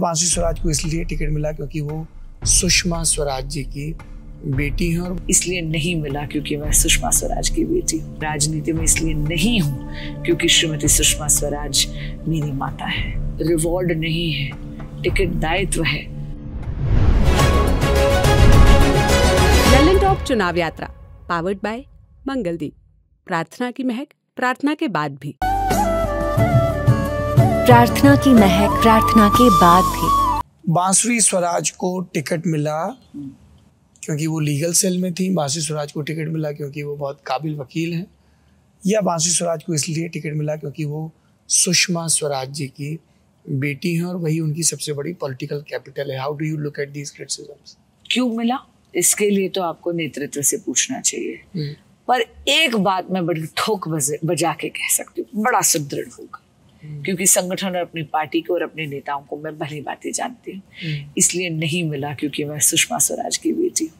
बांसी स्वराज को इसलिए टिकट मिला क्योंकि वो सुषमा स्वराज जी की बेटी हैं, और इसलिए नहीं मिला क्योंकि मैं सुषमा स्वराज की बेटी हूँ। राजनीति में इसलिए नहीं हूँ क्योंकि श्रीमती सुषमा स्वराज मेरी माता है। रिवॉर्ड नहीं है, टिकट दायित्व है। ललन टॉप चुनाव यात्रा पावर्ड बाय मंगलदीप। प्रार्थना की महक प्रार्थना के बाद भी। प्रार्थना की महक प्रार्थना के बाद भी। बांसुरी स्वराज को टिकट मिला क्योंकि वो लीगल सेल में थी। बांसुरी स्वराज को टिकट मिला क्योंकि वो बहुत काबिल वकील हैं, या बांसुरी स्वराज को इसलिए टिकट मिला क्योंकि वो सुषमा स्वराज जी की बेटी हैं और वही उनकी सबसे बड़ी पॉलिटिकल कैपिटल है। How do you look at these criticisms? क्यों मिला, इसके लिए तो आपको नेतृत्व से पूछना चाहिए। पर एक बात मैं बड़ी ठोक बजा के कह सकती हूँ, बड़ा सुदृढ़ होगा, क्योंकि संगठन और अपनी पार्टी को और अपने नेताओं को मैं भली बातें जानती हूँ। इसलिए नहीं मिला क्योंकि मैं सुषमा स्वराज की बेटी हूँ।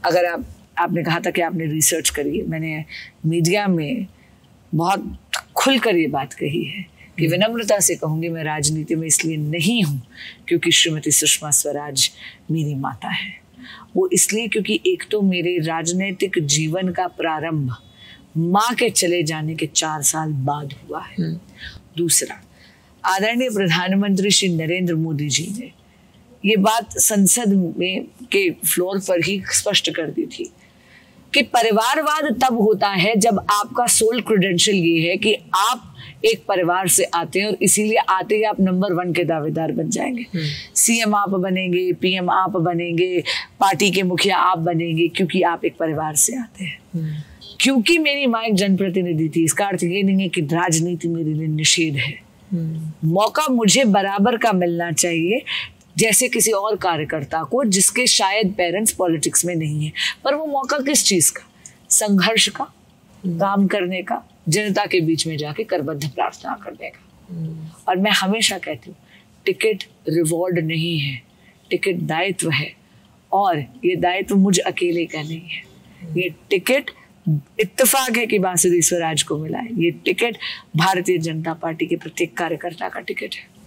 अगर आपने कहा था कि आपने रिसर्च करी, मैंने मीडिया में बहुत खुलकर ये बात कही है कि विनम्रता से कहूँगी, मैं राजनीति में इसलिए नहीं हूँ क्योंकि श्रीमती सुषमा स्वराज मेरी माता है। वो इसलिए क्योंकि एक तो मेरे राजनीतिक जीवन का प्रारंभ माँ के चले जाने के 4 साल बाद हुआ है। दूसरा, आदरणीय प्रधानमंत्री श्री नरेंद्र मोदी जी ने ये बात संसद में के फ्लोर पर ही स्पष्ट कर दी थी कि परिवारवाद तब होता है जब आपका सोल क्रेडेंशियल ये है कि आप एक परिवार से आते हैं और इसीलिए आते ही आप नंबर 1 के दावेदार बन जाएंगे। सीएम आप बनेंगे, पीएम आप बनेंगे, पार्टी के मुखिया आप बनेंगे, क्योंकि आप एक परिवार से आते हैं। क्योंकि मेरी माँ एक जनप्रतिनिधि थी, इसका अर्थ ये नहीं है कि राजनीति मेरे लिए निषेध है। मौका मुझे बराबर का मिलना चाहिए जैसे किसी और कार्यकर्ता को जिसके शायद पेरेंट्स पॉलिटिक्स में नहीं है। पर वो मौका किस चीज का? संघर्ष का, काम करने का, जनता के बीच में जाके करबद्ध प्रार्थना करने का। और मैं हमेशा कहती हूँ, टिकट रिवॉर्ड नहीं है, टिकट दायित्व है। और ये दायित्व मुझ अकेले का नहीं है। ये टिकट इत्तेफाक है कि बांसुरी स्वराज को मिला है। ये टिकट भारतीय जनता पार्टी के प्रत्येक कार्यकर्ता का टिकट है।